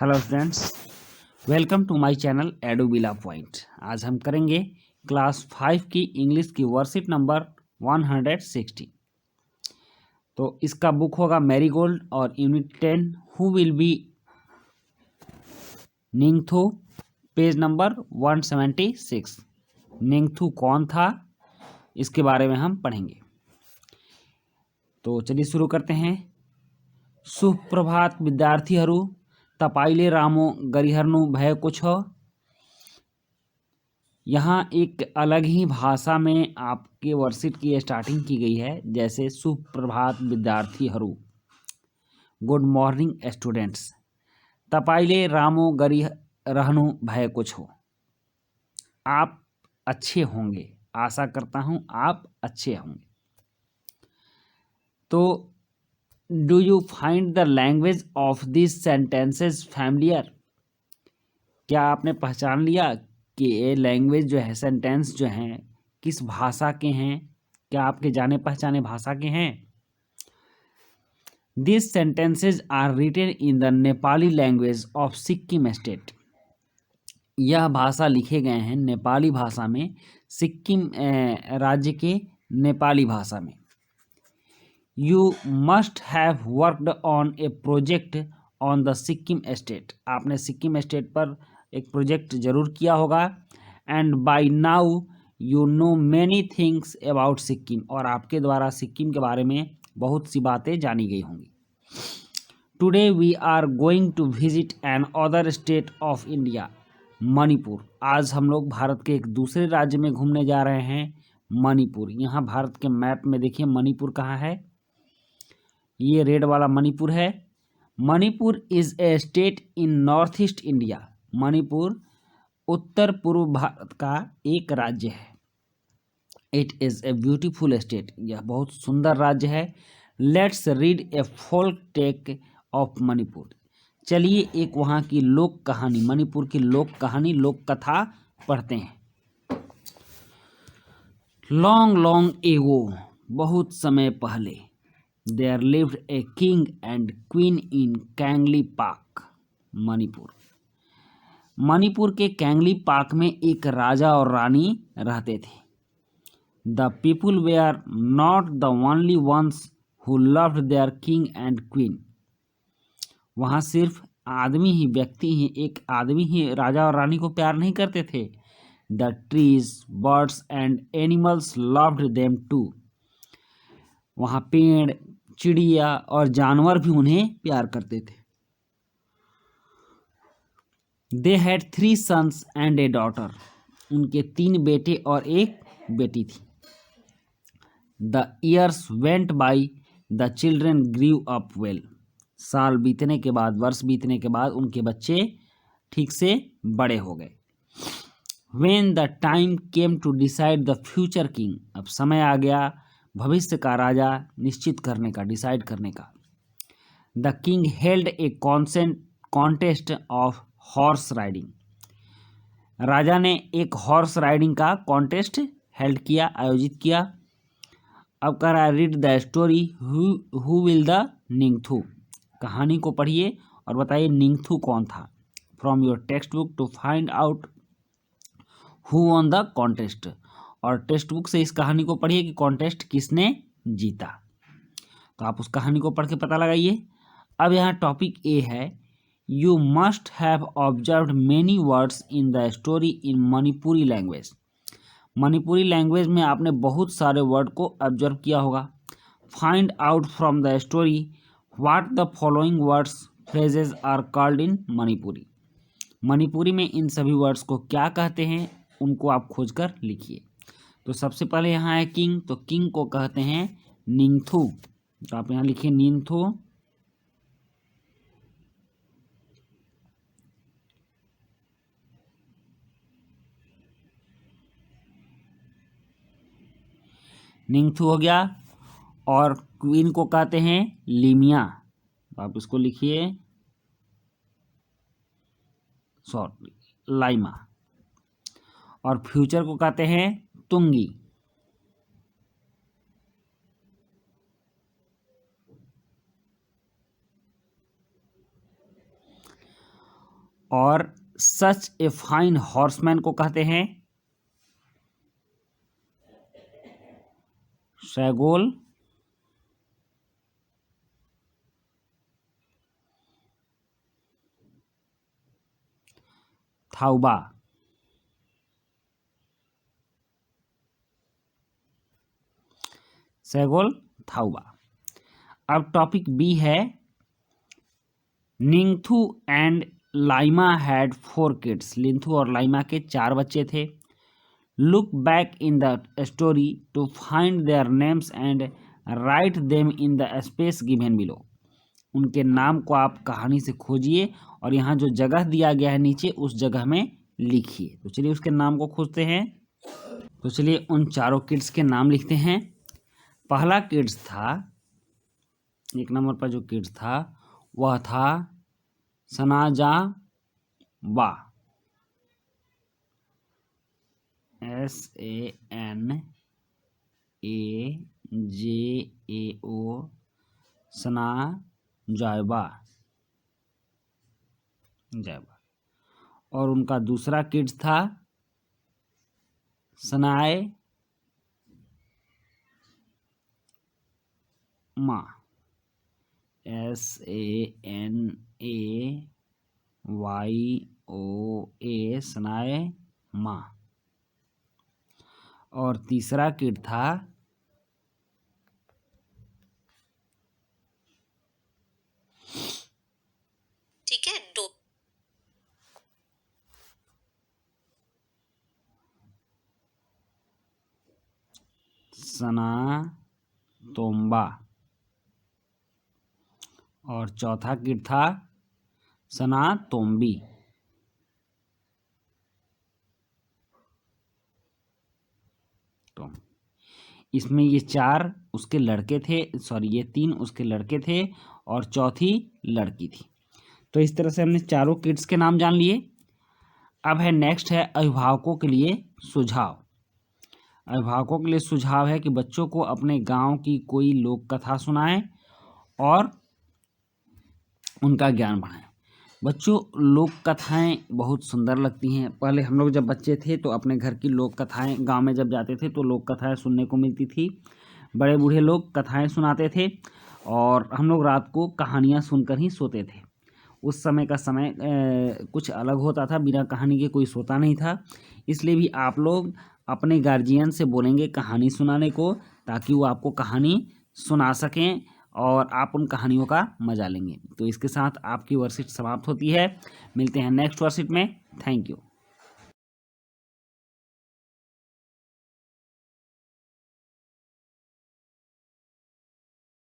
Hello friends, welcome to my channel Edubila point. आज हम करेंगे क्लास 5 की इंग्लिश की वर्कशीट नंबर 160। तो इसका बुक होगा मैरीगोल्ड और unit 10 who will be Ningthou, page number 176। Ningthou कौन था, इसके बारे में हम पढ़ेंगे। तो चलिए शुरू करते हैं। सुप्रभात विद्यार्थीहरू, तपाईले रामो गरिहर्नु भएको छ। यहाँ एक अलग ही भाषा में आपके वर्कशीट की स्टार्टिंग की गई है, जैसे सुप्रभात विद्यार्थीहरू, गुड मॉर्निंग स्टूडेंट्स, तपाईले रामो गरिरहनु भएको छ। आप अच्छे होंगे, आशा करता हूँ आप अच्छे होंगे। तो do you find the language of this sentences familiar? क्या आपने पहचान लिया कि ये लैंग्वेज जो है, सेंटेंस जो हैं, किस भाषा के हैं? क्या आपके जाने पहचाने भाषा के हैं? This sentences are written in the Nepali language of Sikkim state. यह भाषा लिखे गए हैं नेपाली भाषा में, सिक्किम राज्य के नेपाली भाषा में। You must have worked on A project on the Sikkim state. आपने सिक्किम स्टेट पर एक प्रोजेक्ट जरूर किया होगा। And by now you know many things about Sikkim, और आपके द्वारा सिक्किम के बारे में बहुत सी बातें जानी गई होंगी। Today we are going to visit an other state of India, Manipur. आज हम लोग भारत के एक दूसरे राज्य में घूमने जा रहे हैं, मणिपुर। यहाँ भारत के मैप में देखिए मणिपुर कहाँ है, ये रेड वाला मणिपुर है। Manipur is a state in North East India. Manipur उत्तर पूर्व भारत का एक राज्य है। It is a beautiful state, यह बहुत सुंदर राज्य है। Let's read a folk tale of Manipur. चलिए एक वहाँ की लोक कहानी, मणिपुर की लोक कहानी, लोक कथा पढ़ते हैं। लॉन्ग लॉन्ग एगो, बहुत समय पहले, there lived a king and queen in Kangleipak, Manipur. Manipur के कैंगली पाक में एक राजा और रानी रहते थे। The people were not the only ones who loved their king and queen. वहाँ सिर्फ आदमी ही, व्यक्ति ही, एक आदमी ही राजा और रानी को प्यार नहीं करते थे। The trees, birds and animals loved them too. वहाँ पेड़, चिड़िया और जानवर भी उन्हें प्यार करते थे। They had 3 sons and a daughter. उनके 3 बेटे और एक बेटी थी। The years went by, the children grew up well. साल बीतने के बाद, वर्ष बीतने के बाद उनके बच्चे ठीक से बड़े हो गए। When the time came to decide the future king, अब समय आ गया भविष्य का राजा निश्चित करने का, डिसाइड करने का। The king held a contest of horse riding. राजा ने एक हॉर्स राइडिंग का कॉन्टेस्ट हेल्ड किया, आयोजित किया। अब कह रहा है read the story who will the Ningthou. कहानी को पढ़िए और बताइए निंगथू कौन था। From your text book to find out who on the contest. और टेक्स्ट बुक से इस कहानी को पढ़िए कि कॉन्टेस्ट किसने जीता। तो आप उस कहानी को पढ़ के पता लगाइए। अब यहाँ टॉपिक ए है, you must have observed many words in the story in Manipuri language. Manipuri language में आपने बहुत सारे वर्ड को ऑब्जर्व किया होगा। Find out from the story what the following words phrases are called in Manipuri. Manipuri में इन सभी वर्ड्स को क्या कहते हैं, उनको आप खोजकर लिखिए। तो सबसे पहले यहाँ है किंग, तो किंग को कहते हैं निंगथू। तो आप यहाँ लिखिए निंगथू। निंगथू हो गया। और क्वीन को कहते हैं लिमिया। तो आप इसको लिखिए, सॉरी, लाइमा। और फ्यूचर को कहते हैं तुंगी। और सच ए फाइन हॉर्समैन को कहते हैं शैगोल, थाउबा। शैगोल, थाउबा। अब टॉपिक बी है, Ningthou and Laima had 4 kids. Linthu और लाइमा के 4 बच्चे थे। Look back in the story to find their names and write them in the space given below. उनके नाम को आप कहानी से खोजिए और यहाँ जो जगह दिया गया है नीचे उस जगह में लिखिए। तो चलिए उसके नाम को खोजते हैं। तो चलिए उन चारों किड्स के नाम लिखते हैं। पहला किड्स था, 1 नंबर पर जो किड्स था वह था सनाजा बा, SANAJAO, सना जायबा, जायबा। और उनका दूसरा किड्स था सनाए माँ, SANAYOA, सनाए माँ। और तीसरा किड था ठीक है दो सना तोम्बा। और चौथा किड था सना तोम्बी। तो इसमें ये 4 उसके लड़के थे, सॉरी ये 3 उसके लड़के थे और चौथी लड़की थी। तो इस तरह से हमने चारों किड्स के नाम जान लिए। अब है नेक्स्ट है अभिभावकों के लिए सुझाव। अभिभावकों के लिए सुझाव है कि बच्चों को अपने गांव की कोई लोक कथा सुनाएं और उनका ज्ञान बढ़ाएं। बच्चों, लोक कथाएं बहुत सुंदर लगती हैं। पहले हम लोग जब बच्चे थे तो अपने घर की लोक कथाएं, गांव में जब जाते थे तो लोक कथाएं सुनने को मिलती थी। बड़े बूढ़े लोग कथाएं सुनाते थे और हम लोग रात को कहानियां सुनकर ही सोते थे। उस समय का समय कुछ अलग होता था, बिना कहानी के कोई सोता नहीं था। इसलिए भी आप लोग अपने गार्जियन से बोलेंगे कहानी सुनाने को, ताकि वो आपको कहानी सुना सकें और आप उन कहानियों का मजा लेंगे। तो इसके साथ आपकी वर्कशीट समाप्त होती है। मिलते हैं नेक्स्ट वर्कशीट में। Thank you.